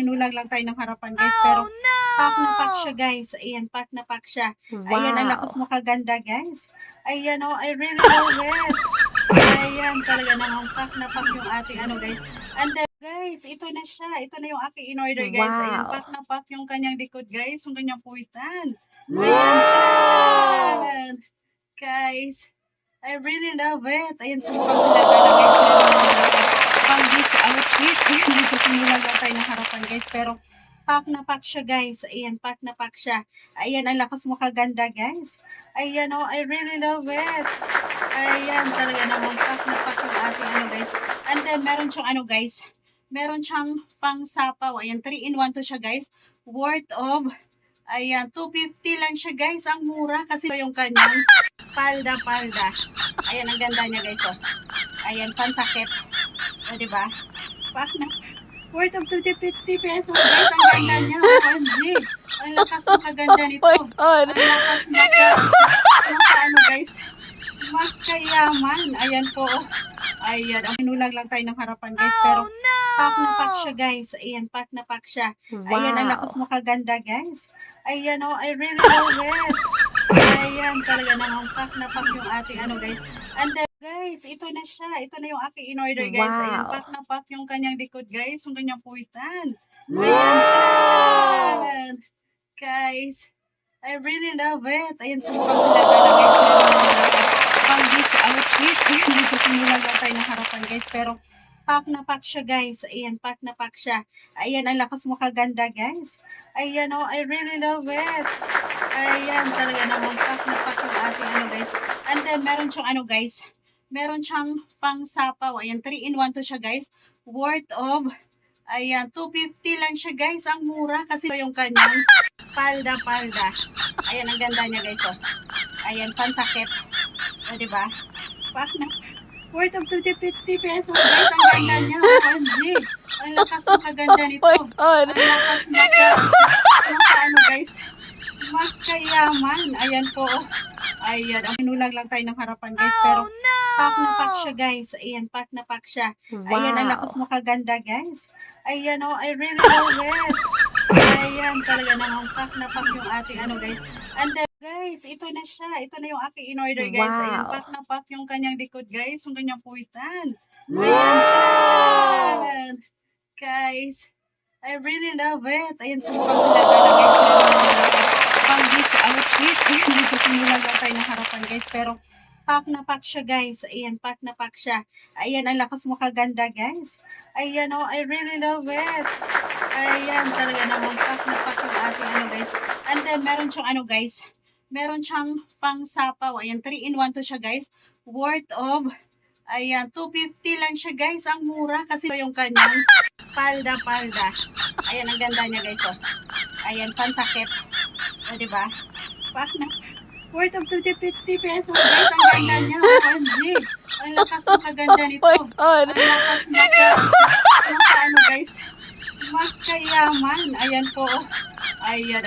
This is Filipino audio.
Inulag lang tayo ng harapan guys, pero pack na pack siya guys. Ayan, pack na pack siya. Ayan, ang lakas mo kaganda guys. Ayan oh, I really love it. Ayan, talaga namang pack na pack yung ating ano guys. And then guys, ito na siya. Ito na yung aking in-order guys. Ayan, pack na pack yung kanyang likod guys. Yung kanyang puwitan. Ayan, tiyan! Guys, I really love it. Ayan, sa mukhang hulaga na guys. Meron na pang beach outfit. Ayan, dito simulan lang tayo ng harapan guys. Pero pack na pack siya guys. Ayan, pack na pack siya. Ayan, ang lakas mo kaganda guys. Ayan oh, I really love it. Ayan, talaga namang pack na pack yung ating ano guys. And then, meron siyang ano guys. Meron siyang pang sapaw. Ayan, 3-in-1 to siya guys. Worth of, ayan, 250 lang siya guys. Ang mura kasi yung kanyang palda. Ayan, ang ganda niya guys. Oh. Ayan, pantakip. O, diba? Pack na. Worth of 250 pesos guys. Ang ganda niya. OMG. Ang lakas makaganda nito. Ang lakas ano guys. Magkayaman. Ayan po. Ayan. Ang inulag lang tayo ng harapan guys. Pero pack na pack siya guys. Ayan. Pack na pack siya. Ayan. Ang lakas mo kaganda guys. Ayan oh. I really love it. Ayan. Talaga namang pack na pack yung ating ano guys. And then guys, ito na siya. Ito na yung aking in-order guys. Ayan. Pack na pack yung kanyang likod guys. Yung kanyang puwitan. Ayan. Tiyan! Guys, I really love it. Ayan, sa mukhang hulaga na guys. Meron na pang beach outfit. Ayan, dito simulan lang tayo ng harapan guys. Pero pack na pack siya guys. Ayan, pack na pack siya. Ayan, ang lakas mo kaganda guys. Ayan oh, I really love it. Ayan, talaga namang pack na pack yung ating ano guys. And then, meron siyang ano guys. Meron siyang pang sapaw. Ayan, 3-in-1 to siya guys. Worth of, ayan, 250 lang siya guys. Ang mura kasi yung kanyang palda. Ayan, ang ganda niya guys. Oh. Ayan, pantakip. O, diba? Pack na. Worth of 250 pesos guys. Ang ganda niya. OMG. Ang lakas makaganda nito. Ang lakas ano guys. Magkayaman. Ayan po. Ayan. Ang inulag lang tayo ng harapan guys. Pero pack na pack siya guys. Ayan, pack na pack siya. Ayan, ang lakas mo kaganda guys. Ayan oh, I really love it. Ayan, talaga namang pack na pack yung ating ano guys. And then guys, ito na siya. Ito na yung aking in-order guys. Ayan, pack na pack yung kanyang likod guys. Yung kanyang puwitan. Ayan, tiyan! Guys, I really love it. Ayan, sa mukhang hulaga na guys. Meron na pang beach outfit. Ayan, dito simulan lang tayo ng harapan guys. Pero pack na pack siya guys. Ayan, pack na pack siya. Ayan, ang lakas mo kaganda guys. Ayan oh, I really love it. Ayan, talaga namang pack na pack yung ating ano guys. And then, meron siyang ano guys. Meron siyang pang sapaw. Ayan, 3-in-1 to siya guys. Worth of, ayan, 250 lang siya guys. Ang mura kasi yung kanyang palda. Ayan, ang ganda niya guys. Oh. Ayan, pantakip. O, diba? Pack na. Worth of 250 pesos guys. Ang ganda niya. OMG. Ang lakas makaganda nito. Ang lakas ano guys. Magkayaman. Ayan po. Ayan.